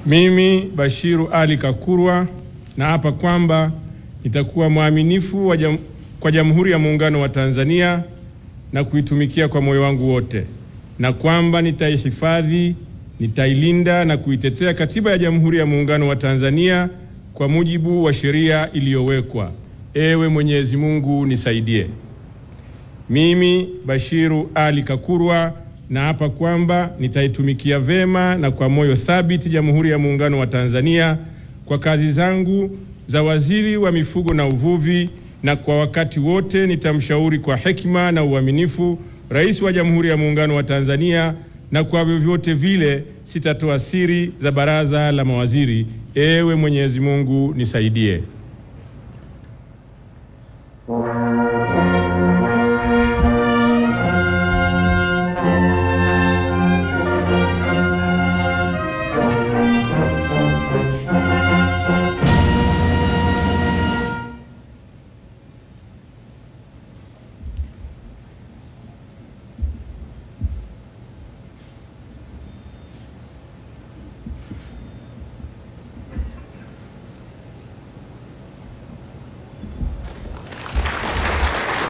Mimi Bashiru Ali Kakurwa naapa kwamba nitakuwa mwaminifu kwa Jamhuri ya Muungano wa Tanzania na kuitumikia kwa moyo wangu wote, na kwamba nitaihifadhi, nitailinda na kuitetea Katiba ya Jamhuri ya Muungano wa Tanzania kwa mujibu wa sheria iliyowekwa. Ewe Mwenyezi Mungu nisaidie. Mimi Bashiru Ali Kakurwa naapa kwamba nitaitumikia vema na kwa moyo thabiti Jamhuri ya Muungano wa Tanzania kwa kazi zangu za waziri wa mifugo na uvuvi, na kwa wakati wote nitamshauri kwa hekima na uaminifu Rais wa Jamhuri ya Muungano wa Tanzania, na kwa vyovyote vile sitatoa siri za baraza la mawaziri. Ewe Mwenyezi Mungu nisaidie.